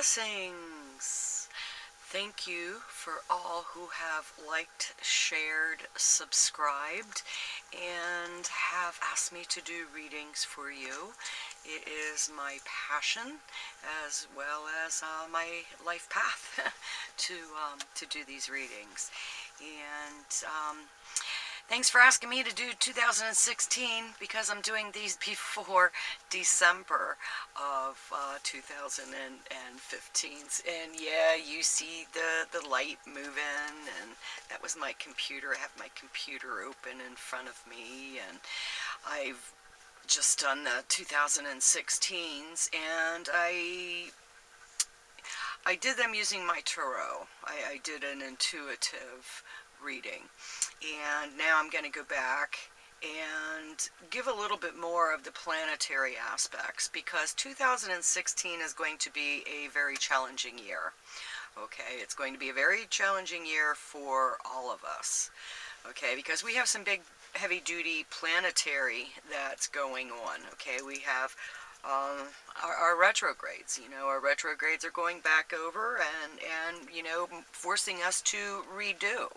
Blessings! Thank you for all who have liked, shared, subscribed, and have asked me to do readings for you. It is my passion as well as my life path to do these readings. And thanks for asking me to do 2016 because I'm doing these before December of 2015. And yeah, you see the light moving, and that was my computer. I have my computer open in front of me, and I've just done the 2016s, and I did them using my tarot. I did an intuitive reading, and now I'm going to go back and give a little bit more of the planetary aspects, because 2016 is going to be a very challenging year. Okay, it's going to be a very challenging year for all of us. Okay, because we have some big heavy-duty planetary that's going on. Okay, we have our retrogrades. You know, our retrogrades are going back over and you know, forcing us to redo,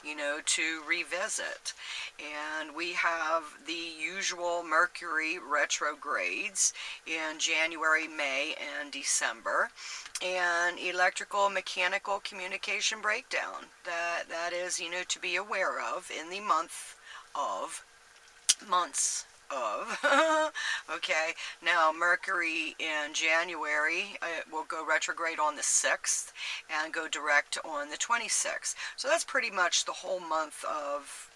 you know, to revisit. And we have the usual Mercury retrogrades in January, May, and December, and electrical mechanical communication breakdown that is, you know, to be aware of in the months of okay, now Mercury in January will go retrograde on the 6th and go direct on the 26th. So that's pretty much the whole month of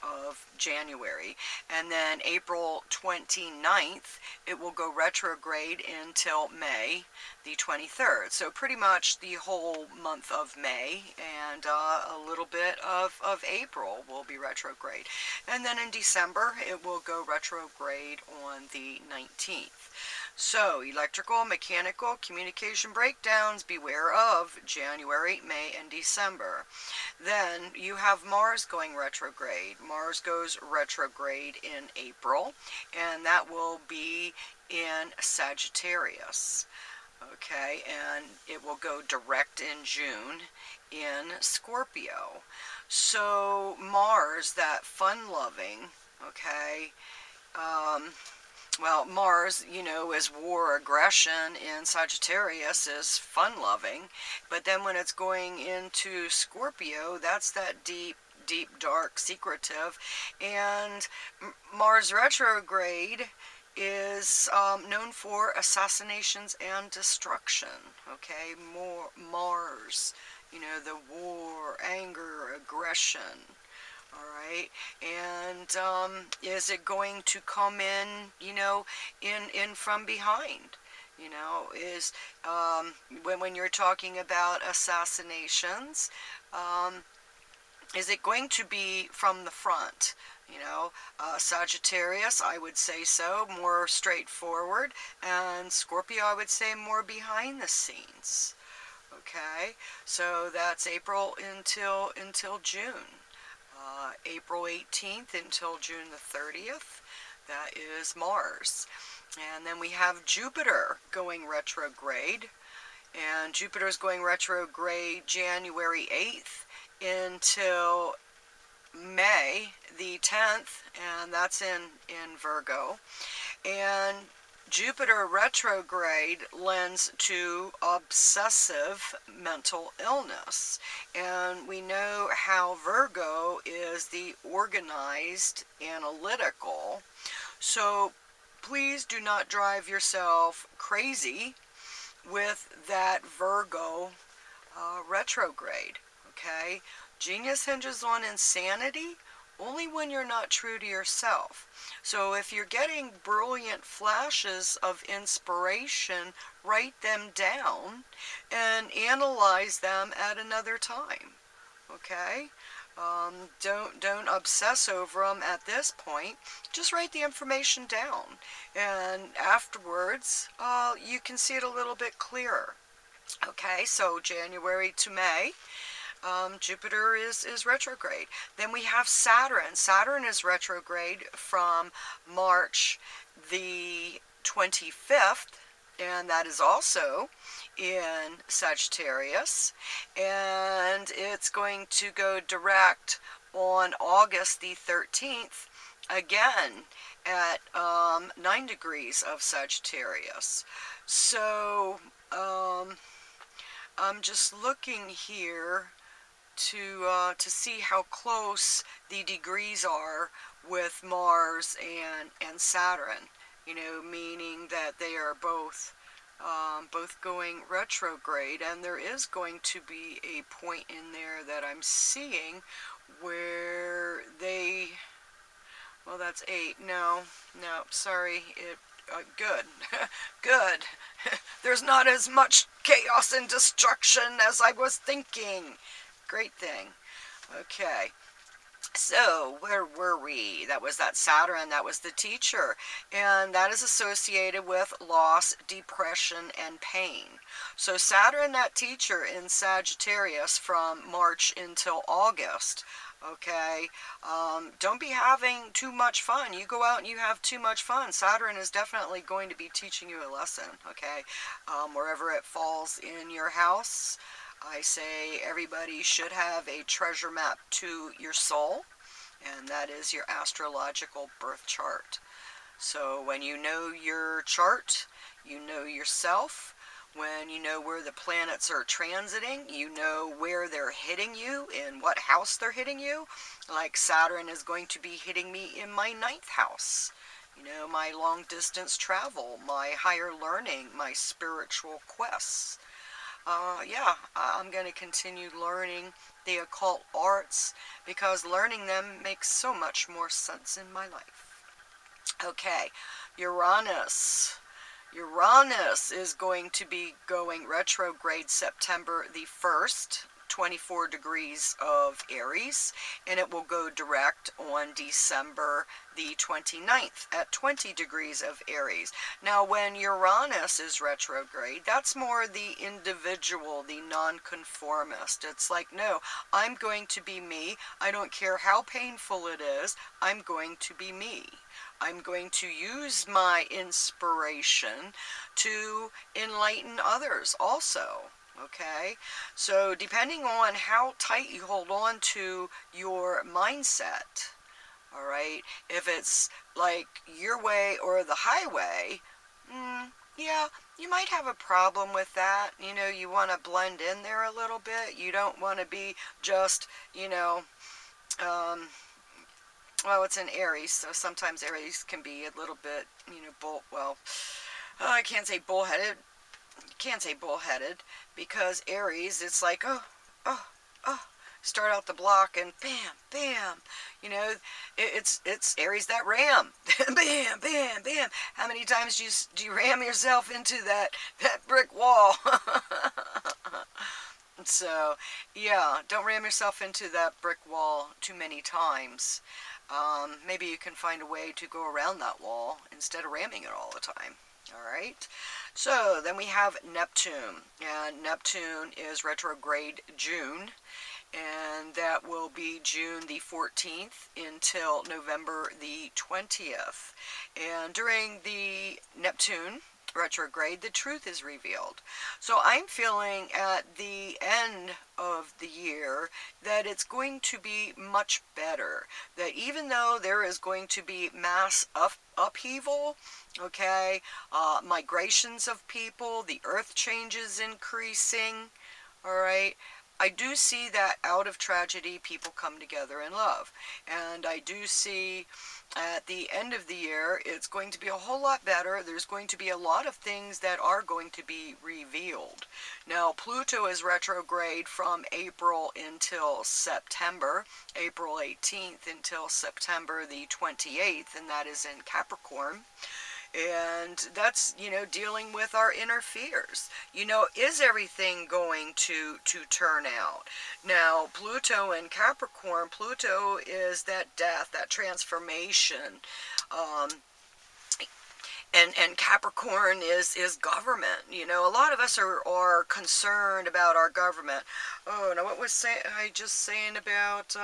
January. And then April 29th, it will go retrograde until May the 23rd. So pretty much the whole month of May and a little bit of April will be retrograde. And then in December, it will go retrograde on the 19th. So, electrical, mechanical, communication breakdowns, beware of January, May, and December. Then you have Mars going retrograde. Mars goes retrograde in April, and that will be in Sagittarius. Okay, and it will go direct in June in Scorpio. So, Mars, that fun-loving, okay, well, Mars, you know, is war, aggression, in Sagittarius is fun-loving, but then when it's going into Scorpio, that's that deep, dark, secretive, and Mars retrograde is known for assassinations and destruction, okay, Mars, you know, the war, anger, aggression. Alright, and is it going to come in, you know, in from behind? You know, is when you're talking about assassinations, is it going to be from the front? You know, Sagittarius, I would say so, more straightforward, and Scorpio, I would say more behind the scenes. Okay, so that's April until June. April 18th until June the 30th, that is Mars. And then we have Jupiter going retrograde, and Jupiter is going retrograde January 8th until May the 10th, and that's in Virgo. And Jupiter retrograde lends to obsessive mental illness. And we know how Virgo is the organized, analytical. So please do not drive yourself crazy with that Virgo retrograde. Okay? Genius hinges on insanity only when you're not true to yourself. So if you're getting brilliant flashes of inspiration, write them down and analyze them at another time. Okay? Don't obsess over them at this point. Just write the information down, and afterwards you can see it a little bit clearer. Okay, so January to May, Jupiter is retrograde. Then we have Saturn. Saturn is retrograde from March the 25th, and that is also in Sagittarius, and it's going to go direct on August the 13th, again at 9 degrees of Sagittarius. So I'm just looking here to see how close the degrees are with Mars and Saturn. You know, meaning that they are both going retrograde, and there is going to be a point in there that I'm seeing where they, well, that's 8. No, sorry, good, good. There's not as much chaos and destruction as I was thinking. Great thing. Okay. So, where were we? That was that Saturn, that was the teacher. And that is associated with loss, depression, and pain. So Saturn, that teacher in Sagittarius from March until August. Okay, don't be having too much fun. You go out and you have too much fun. Saturn is definitely going to be teaching you a lesson, okay? Wherever it falls in your house, I say everybody should have a treasure map to your soul, and that is your astrological birth chart. So when you know your chart, you know yourself. When you know where the planets are transiting, you know where they're hitting you, in what house they're hitting you. Like Saturn is going to be hitting me in my 9th house. You know, my long distance travel, my higher learning, my spiritual quests. Yeah, I'm going to continue learning the occult arts because learning them makes so much more sense in my life. Okay, Uranus. Uranus is going to be going retrograde September the 1st, 24 degrees of Aries, and it will go direct on December the 29th at 20 degrees of Aries. Now, when Uranus is retrograde, that's more the individual, the nonconformist. It's like, no, I'm going to be me. I don't care how painful it is. I'm going to be me. I'm going to use my inspiration to enlighten others also. Okay, so depending on how tight you hold on to your mindset, all right, if it's like your way or the highway, yeah, you might have a problem with that. You know, you want to blend in there a little bit. You don't want to be just, well, it's in Aries, so sometimes Aries can be a little bit, I can't say bullheaded. Can't say bullheaded because Aries, it's like, oh, start out the block and bam, bam. You know, it's Aries that ram. Bam, bam, bam. How many times do you ram yourself into that brick wall? So, yeah, don't ram yourself into that brick wall too many times. Maybe you can find a way to go around that wall instead of ramming it all the time. All right. So then we have Neptune, and Neptune is retrograde June, and that will be June the 14th until November the 20th. And during the Neptune retrograde, the truth is revealed. So I'm feeling at the end of the year that it's going to be much better. That even though there is going to be mass upheaval, okay, migrations of people, the earth changes increasing, all right, I do see that out of tragedy people come together in love. And I do see at the end of the year it's going to be a whole lot better. There's going to be a lot of things that are going to be revealed. Now, Pluto is retrograde from April until September, April 18th until September the 28th, and that is in Capricorn. And that's, dealing with our inner fears. Is everything going to turn out? Now, Pluto and Capricorn, Pluto is that death, that transformation. And Capricorn is government. A lot of us are concerned about our government. Oh, now what was I just saying about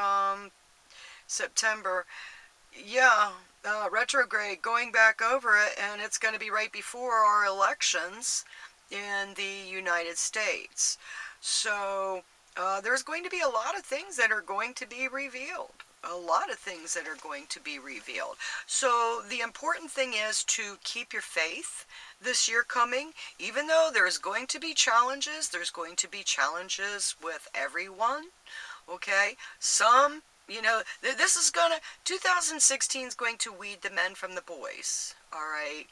September? Yeah, retrograde, going back over it, and it's going to be right before our elections. in the United States. So there's going to be a lot of things that are going to be revealed. A lot of things that are going to be revealed. So the important thing is to keep your faith this year coming. Even though there's going to be challenges, there's going to be challenges with everyone. Okay? Some, this is gonna, 2016 is going to weed the men from the boys. All right?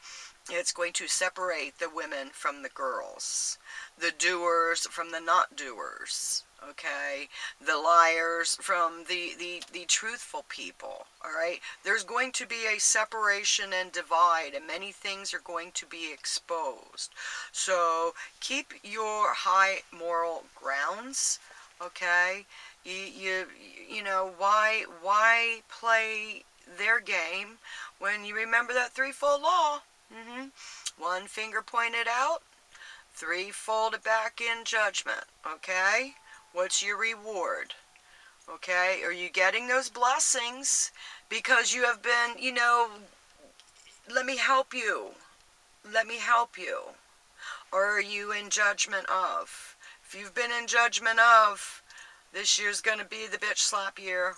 It's going to separate the women from the girls, the doers from the not doers, okay? The liars from the truthful people, all right? There's going to be a separation and divide, and many things are going to be exposed. So keep your high moral grounds, okay? Why play their game when you remember that threefold law? One finger pointed out, three folded back in judgment. Okay? What's your reward? Okay? Are you getting those blessings because you have been, let me help you. Let me help you. Or are you in judgment of? If you've been in judgment of, this year's going to be the bitch slap year.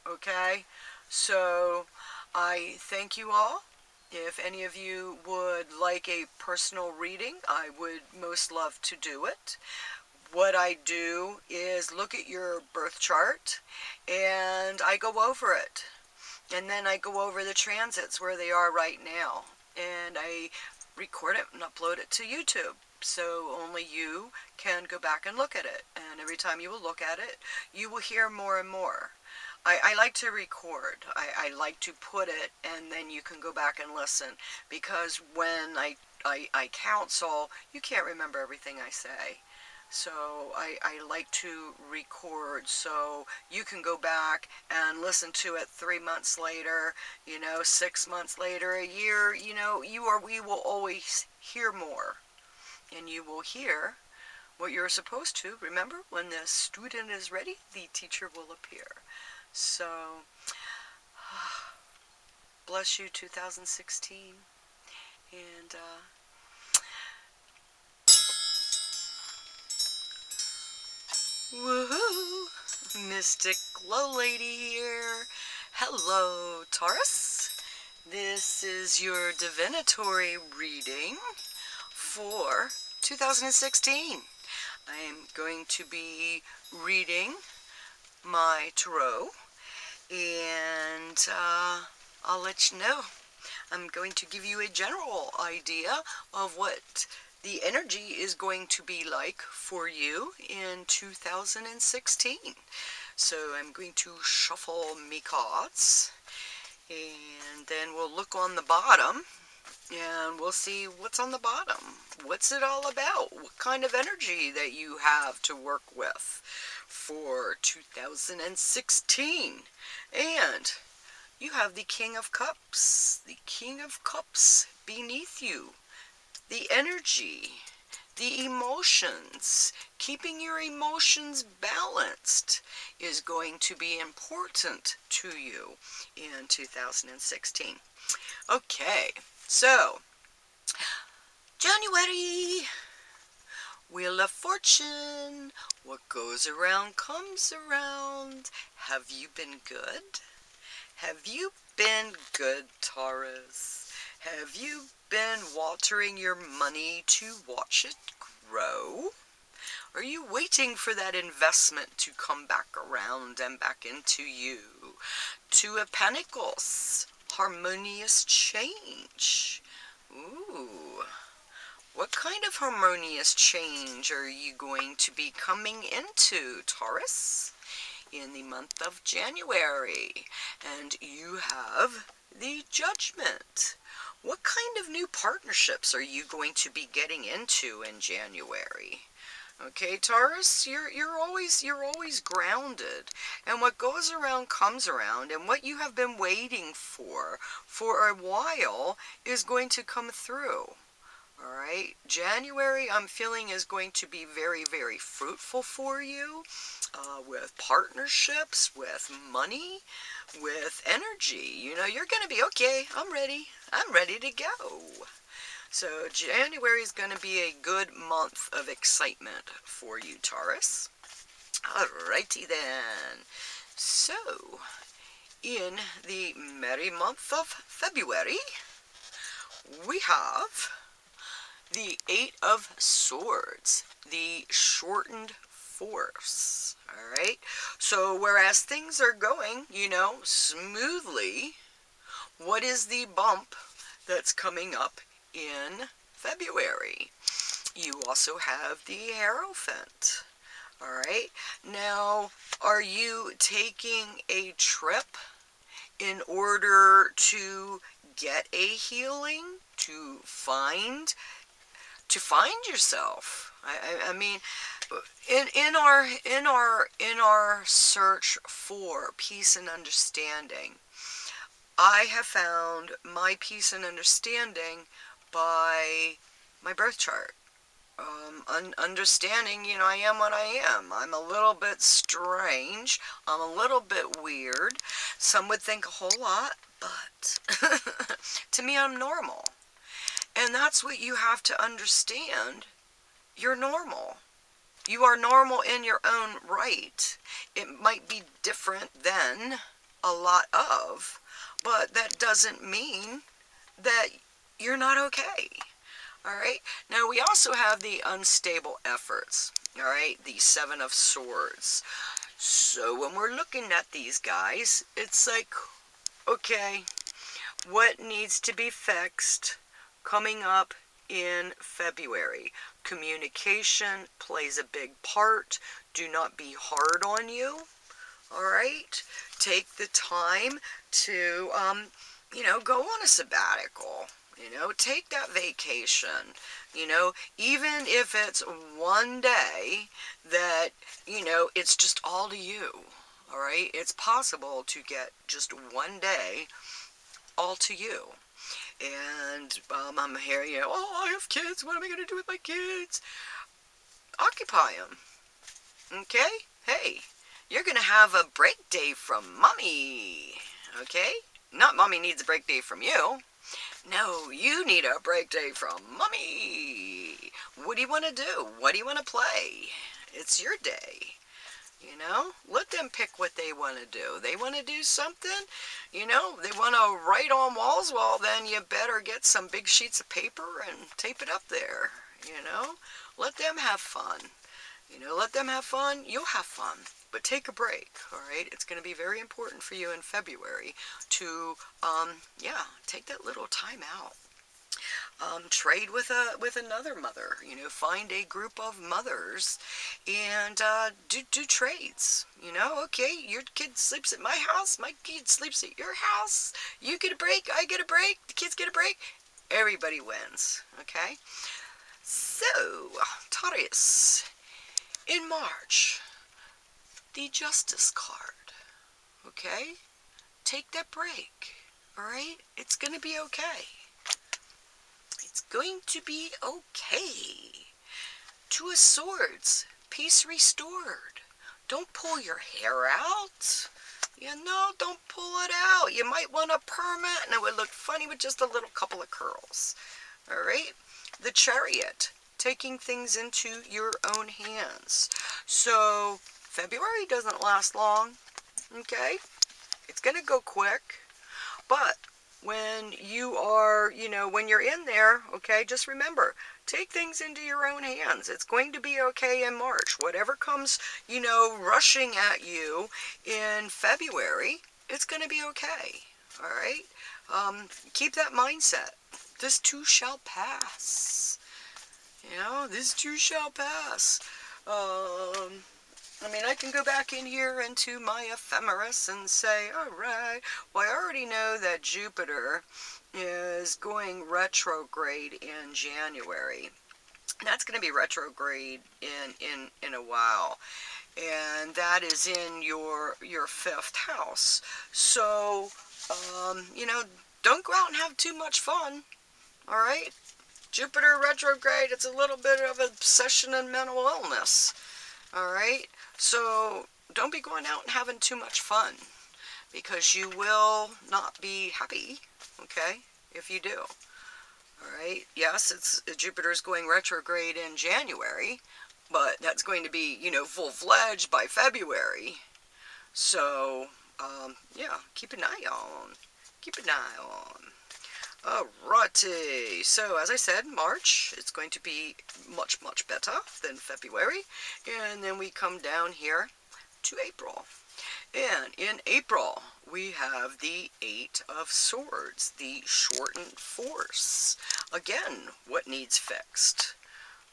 Okay? So, I thank you all. If any of you would like a personal reading, I would most love to do it. What I do is look at your birth chart and I go over it. And then I go over the transits where they are right now. And I record it and upload it to YouTube. So only you can go back and look at it. And every time you will look at it, you will hear more and more. I like to record. I like to put it, and then you can go back and listen. Because when I counsel, you can't remember everything I say. So I like to record so you can go back and listen to it 3 months later, 6 months later, a year, we will always hear more. And you will hear what you're supposed to. Remember, when the student is ready, the teacher will appear. So, bless you 2016. And, woohoo! Mystic GLoLady here. Hello, Taurus. This is your divinatory reading for 2016. I am going to be reading my tarot, and I'll let you know. I'm going to give you a general idea of what the energy is going to be like for you in 2016. So I'm going to shuffle me cards, and then we'll look on the bottom, and we'll see what's on the bottom. What's it all about? What kind of energy that you have to work with for 2016. And you have the King of Cups. The King of Cups beneath you. The energy. The emotions. Keeping your emotions balanced is going to be important to you in 2016. Okay, so January. Wheel of Fortune. What goes around comes around. Have you been good? Have you been good, Taurus? Have you been watering your money to watch it grow? Are you waiting for that investment to come back around and back into you? Two of Pentacles. Harmonious change. Ooh. What kind of harmonious change are you going to be coming into, Taurus, in the month of January? And you have the Judgment. What kind of new partnerships are you going to be getting into in January? Okay, Taurus, you're always grounded, and what goes around comes around, and what you have been waiting for a while is going to come through. All right, January, I'm feeling, is going to be very, very fruitful for you, with partnerships, with money, with energy. You're going to be, okay, I'm ready to go. So January is going to be a good month of excitement for you, Taurus. Alrighty then. So, in the merry month of February, we have the Eight of Swords, the shortened force. Alright? So, whereas things are going, smoothly, what is the bump that's coming up in February? You also have the Hierophant. Alright? Now, are you taking a trip in order to get a healing, to find yourself? I mean, in our search for peace and understanding, I have found my peace and understanding by my birth chart. Understanding, I am what I am. I'm a little bit strange. I'm a little bit weird. Some would think a whole lot, but to me, I'm normal. And that's what you have to understand. You're normal. You are normal in your own right. It might be different than a lot of, but that doesn't mean that you're not okay. Alright, now we also have the unstable efforts, alright, the Seven of Swords. So when we're looking at these guys, it's like, okay, what needs to be fixed coming up in February? Communication plays a big part. Do not be hard on you, alright? Take the time to, go on a sabbatical. Take that vacation, even if it's one day that, it's just all to you, all right? It's possible to get just one day all to you. And I'm here, I have kids, what am I going to do with my kids? Occupy them, okay? Hey, you're going to have a break day from mommy, okay? Not mommy needs a break day from you. No, you need a break day from mommy. What do you want to do? What do you want to play? It's your day. Let them pick what they want to do. They want to do something, they want to write on walls, well, then you better get some big sheets of paper and tape it up there, Let them have fun. Let them have fun, you'll have fun. But take a break, all right? It's going to be very important for you in February to, take that little time out. Trade with another mother, find a group of mothers and do trades. Okay, your kid sleeps at my house, my kid sleeps at your house, you get a break, I get a break, the kids get a break, everybody wins, okay? So, Taurus, in March, the Justice card, okay? Take that break, all right? It's going to be okay. It's going to be okay. Two of Swords, peace restored. Don't pull your hair out. Don't pull it out. You might want a perma, and it would look funny with just a little couple of curls. All right? The Chariot, taking things into your own hands. So, February doesn't last long, okay? It's going to go quick, but when you are, when you're in there, okay, just remember, take things into your own hands. It's going to be okay in March. Whatever comes, rushing at you in February, it's going to be okay, all right? Keep that mindset. This too shall pass. This too shall pass. I can go back in here into my ephemeris and say, all right, well, I already know that Jupiter is going retrograde in January. That's going to be retrograde in a while. And that is in your 5th house. So, don't go out and have too much fun, all right? Jupiter retrograde, it's a little bit of obsession and mental illness, all right? So don't be going out and having too much fun, because you will not be happy, okay, if you do, All right, yes, Jupiter's going retrograde in January, but that's going to be, you know, full-fledged by February. So, yeah, keep an eye on. Keep an eye on. Alrighty, so as I said, March, it's going to be much, much better than February. And then we come down here to April. And in April, we have the Eight of Swords, the shortened force. Again, what needs fixed?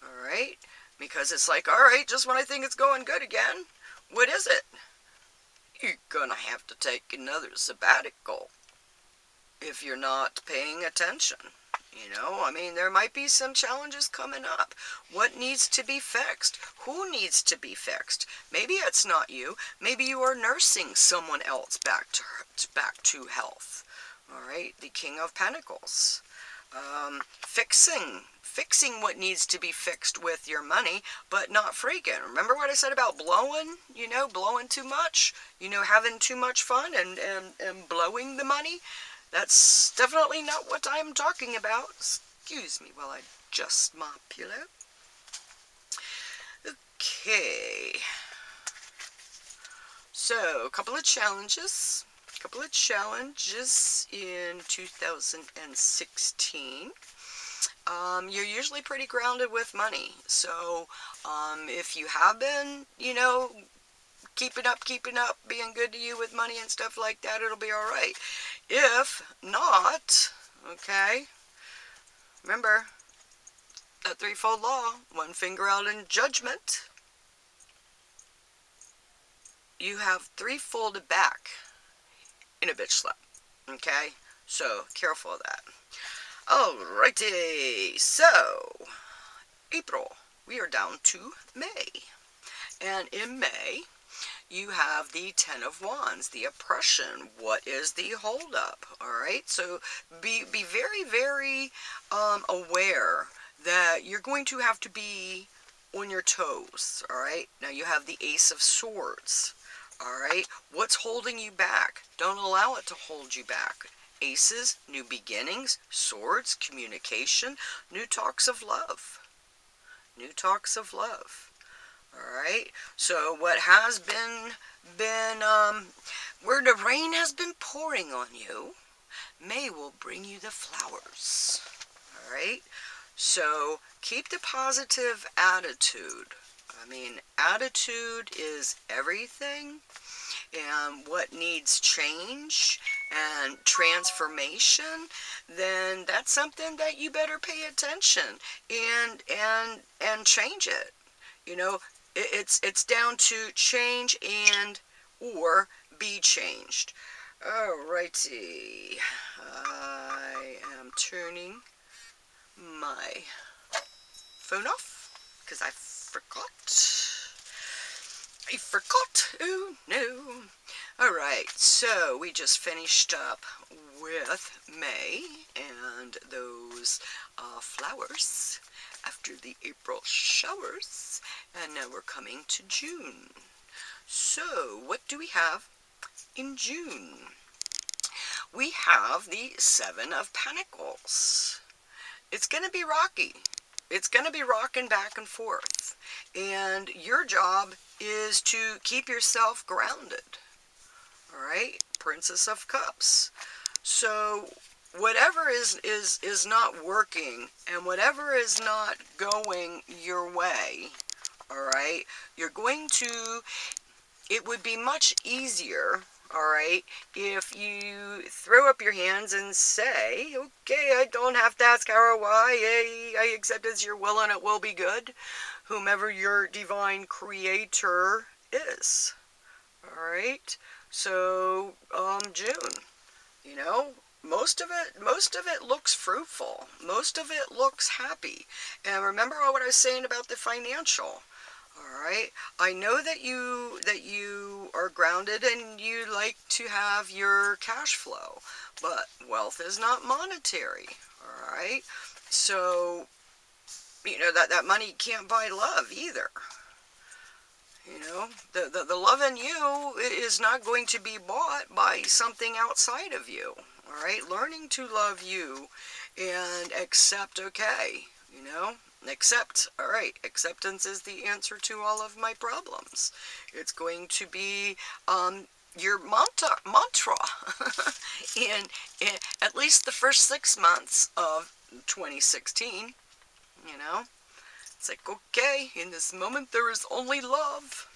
Alright, because it's like, alright, just when I think it's going good again, what is it? You're gonna have to take another sabbatical if you're not paying attention. You know, I mean, there might be some challenges coming up. What needs to be fixed? Who needs to be fixed? Maybe it's not you. Maybe you are nursing someone else back to health. All right, the King of Pentacles. Fixing what needs to be fixed with your money, but not freaking. Remember what I said about blowing? You know, blowing too much. You know, having too much fun and blowing the money. That's definitely not what I'm talking about. Excuse me while I adjust my pillow. Okay. So, a couple of challenges. In 2016. You're usually pretty grounded with money. So, if you have been, you know, keeping up, being good to you with money and stuff like that, it'll be alright. If not, okay, remember that threefold law, one finger out in judgment, you have three folded back in a bitch slap, okay? So, careful of that. Alrighty, so, April, we are down to May. And in May, you have the Ten of Wands, the oppression. What is the holdup? All right, so be very, very aware that you're going to have to be on your toes. All right, now you have the Ace of Swords. All right, what's holding you back? Don't allow it to hold you back. Aces, new beginnings. Swords, communication. New talks of love. New talks of love. Alright, so what has been where the rain has been pouring on you, May will bring you the flowers. Alright, so keep the positive attitude. I mean, attitude is everything, and what needs change and transformation, then that's something that you better pay attention and change it. You know, it's down to change and or be changed. Alrighty, I am turning my phone off because I forgot. Oh no. Alright, so we just finished up with May and those flowers after the April showers, and now we're coming to June. So, what do we have in June? We have the Seven of Pentacles. It's going to be rocky. It's going to be rocking back and forth. And your job is to keep yourself grounded. Alright? Princess of Cups. So, whatever is not working and whatever is not going your way, alright, you're going to, it would be much easier, alright, if you throw up your hands and say, okay, I don't have to ask how or why, I accept as your will and it will be good, whomever your divine creator is. Alright, so, June, you know, most of it looks fruitful. Most of it looks happy. And remember what I was saying about the financial. Alright, I know that you are grounded and you like to have your cash flow, but wealth is not monetary. Alright, so, you know, that money can't buy love either. You know, the love in you is not going to be bought by something outside of you. All right, learning to love you and accept, okay, you know, accept. All right, acceptance is the answer to all of my problems. It's going to be your mantra in at least the first 6 months of 2016. You know, it's like, okay, in this moment there is only love.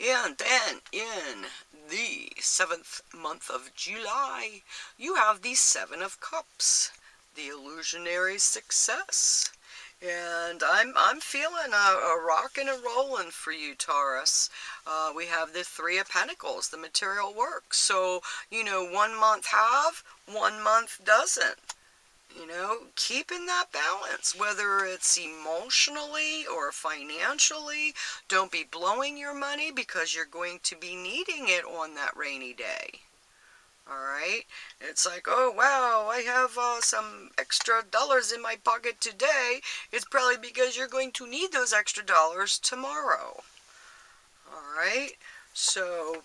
And then in the 7th month of July, you have the 7 of Cups, the illusionary success. And I'm feeling a rockin' and rollin' for you, Taurus. We have the 3 of Pentacles, the material work. So, you know, 1 month have, 1 month doesn't. You know, keeping that balance, whether it's emotionally or financially. Don't be blowing your money because you're going to be needing it on that rainy day. Alright? It's like, oh wow, I have some extra dollars in my pocket today. It's probably because you're going to need those extra dollars tomorrow. Alright? So,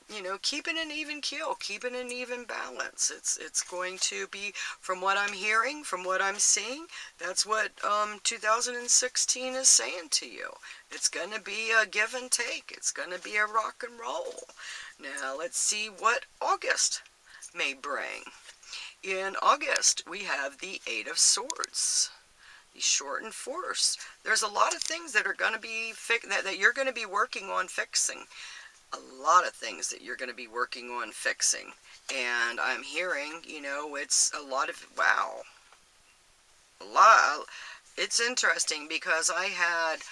you know, keeping an even keel, keeping an even balance. It's going to be, from what I'm hearing, from what I'm seeing, that's what 2016 is saying to you. It's going to be a give and take. It's going to be a rock and roll. Now, let's see what August may bring. In August, we have the 8 of Swords. The shortened force. There's a lot of things that are going to be that you're going to be working on fixing. A lot of things that you're going to be working on fixing. And I'm hearing, you know, it's a lot of, wow. It's interesting because I had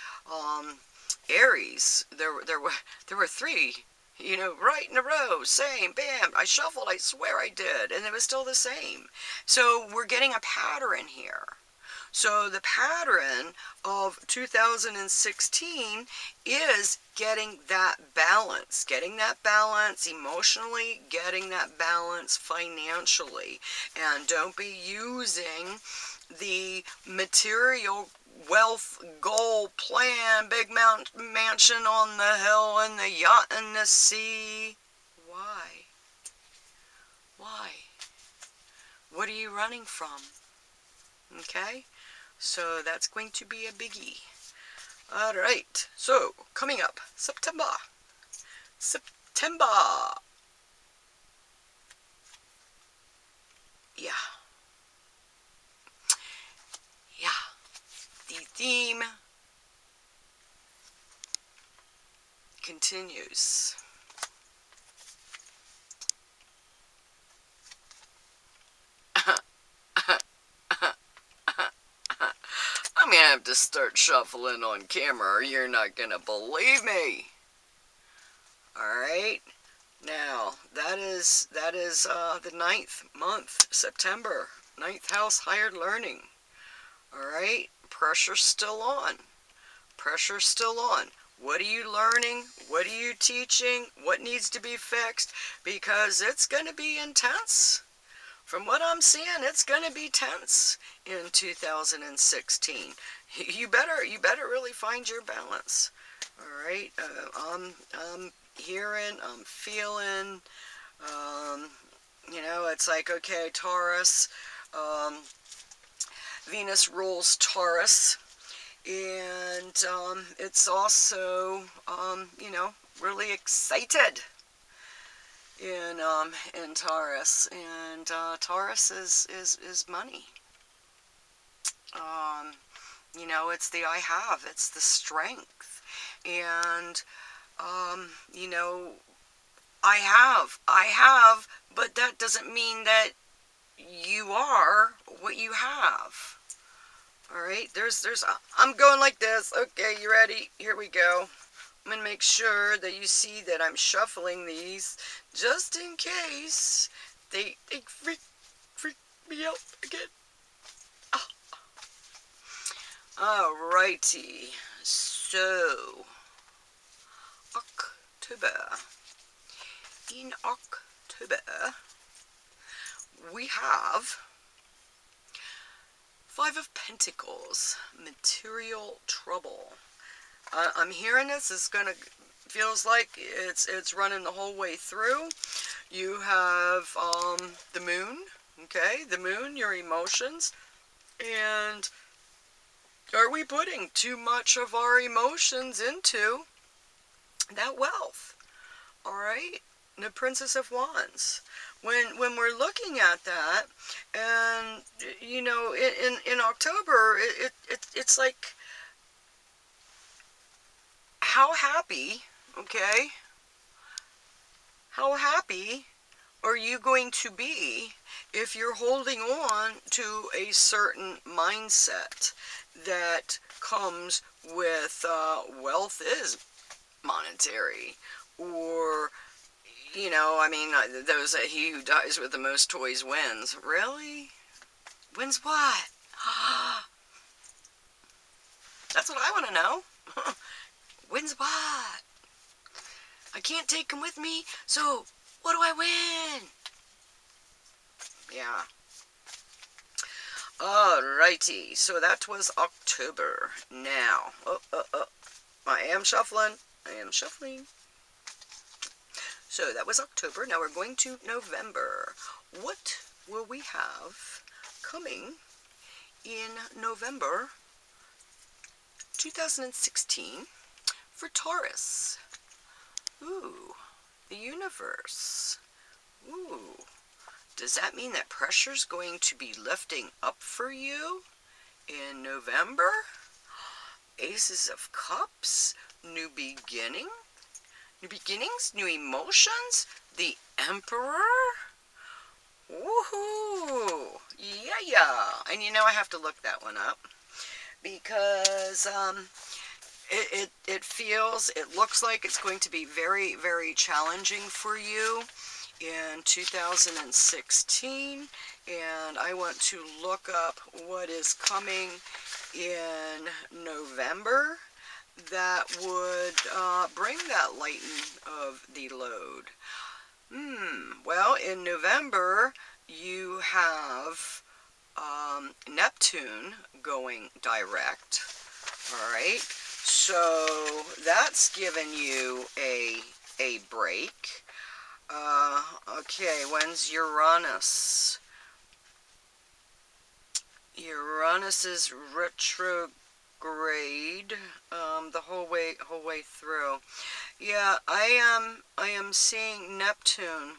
Aries. There were 3, you know, right in a row, same, bam, I shuffled, I swear I did, and it was still the same. So we're getting a pattern here. So the pattern of 2016 is getting that balance emotionally, getting that balance financially. And don't be using the material wealth goal plan, big mansion on the hill and the yacht in the sea. Why? Why? What are you running from? Okay? So that's going to be a biggie. Alright, so coming up, September. Yeah. The theme continues. I'm gonna have to start shuffling on camera or you're not gonna believe me. Alright, now that is the 9th month, September, 9th house, higher learning. Alright, pressure's still on. Pressure's still on. What are you learning? What are you teaching? What needs to be fixed? Because it's going to be intense. From what I'm seeing, it's going to be tense in 2016. You better really find your balance. All right, I'm hearing, I'm feeling. You know, it's like, okay, Taurus. Venus rules Taurus. And it's also, you know, really excited in Taurus, and Taurus is money. You know, it's the I have, it's the strength, and you know, I have, but that doesn't mean that you are what you have. Alright, I'm going like this. Okay, you ready? Here we go. I'm going to make sure that you see that I'm shuffling these just in case they freak me out again. Alrighty, so October. In October, we have 5 of Pentacles, material trouble. I'm hearing this is going to Feels like it's running the whole way through. You have the moon, okay? The moon, your emotions. And are we putting too much of our emotions into that wealth? All right? The Princess of Wands. When we're looking at that, and you know, in October, it's like, how happy, okay? How happy are you going to be if you're holding on to a certain mindset that comes with wealth is monetary, or, you know, I mean, those that he who dies with the most toys wins. Really? Wins what? That's what I want to know. Wins what? I can't take them with me, so what do I win? Yeah. Alrighty, so that was October. Now, I am shuffling. So that was October. Now we're going to November. What will we have coming in November 2016 for Taurus? Ooh, the universe. Ooh. Does that mean that pressure's going to be lifting up for you in November? Aces of Cups, new beginning, new beginnings, new emotions, the Emperor. Woohoo! Yeah. And you know, I have to look that one up because it looks like it's going to be very, very challenging for you in 2016, and I want to look up what is coming in November that would bring that lighten of the load. Well, in November, you have Neptune going direct, all right? So that's given you a break. Okay, when's Uranus? Uranus is retrograde the whole way through. Yeah, I am seeing Neptune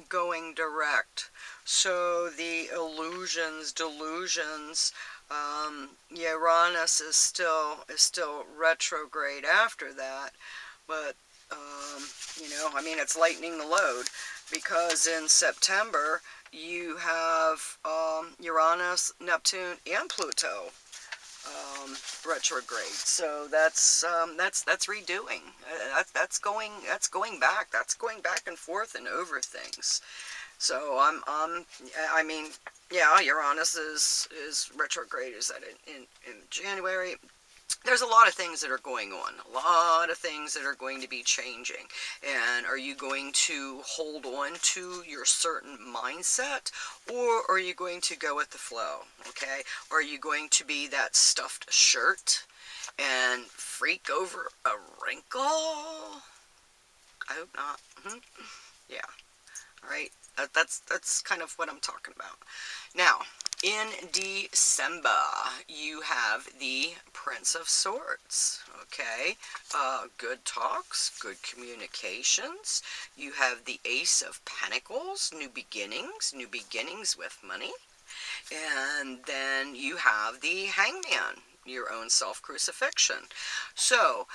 going direct. So the illusions, delusions, Uranus is still retrograde after that, but you know, I mean, it's lightening the load because in September you have Uranus, Neptune, and Pluto retrograde. So that's redoing. That's going back. That's going back and forth and over things. So I mean, yeah, Uranus is retrograde. Is that in January? There's a lot of things that are going on, a lot of things that are going to be changing. And are you going to hold on to your certain mindset, or are you going to go with the flow, okay? Or are you going to be that stuffed shirt and freak over a wrinkle? I hope not. Yeah, all right. That's kind of what I'm talking about. Now, in December, you have the Prince of Swords, okay? Good talks, good communications. You have the Ace of Pentacles, new beginnings with money. And then you have the Hangman, your own self-crucifixion. So,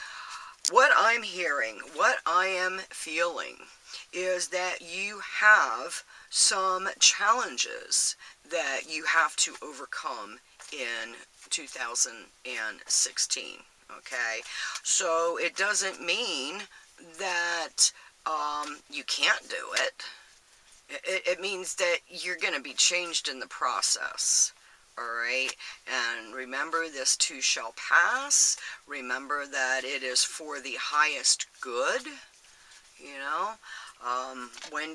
what I'm hearing, what I am feeling, is that you have some challenges that you have to overcome in 2016, okay? So it doesn't mean that you can't do it. It means that you're going to be changed in the process. All right, and remember, this too shall pass. Remember that it is for the highest good. You know,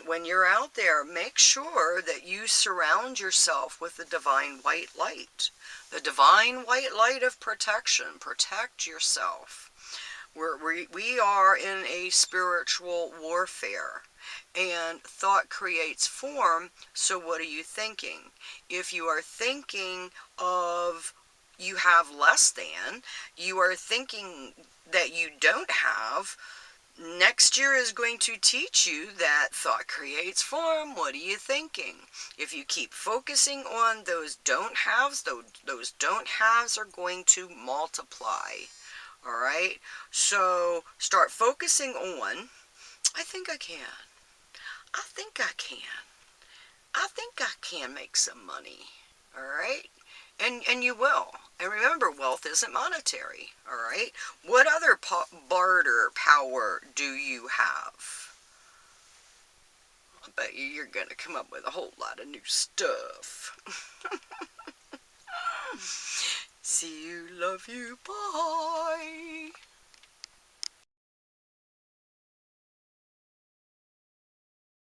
when you're out there, make sure that you surround yourself with the divine white light. The divine white light of protection. Protect yourself. We are in a spiritual warfare, and thought creates form. So what are you thinking? If you are thinking of you have less than, you are thinking that you don't have, next year is going to teach you that thought creates form. What are you thinking? If you keep focusing on those don't haves, those don't haves are going to multiply. All right? So start focusing on, I think I can. I think I can. I think I can make some money. All right? And you will. And remember, wealth isn't monetary. All right? What other barter power do you have? I bet you're going to come up with a whole lot of new stuff. See you, love you, bye.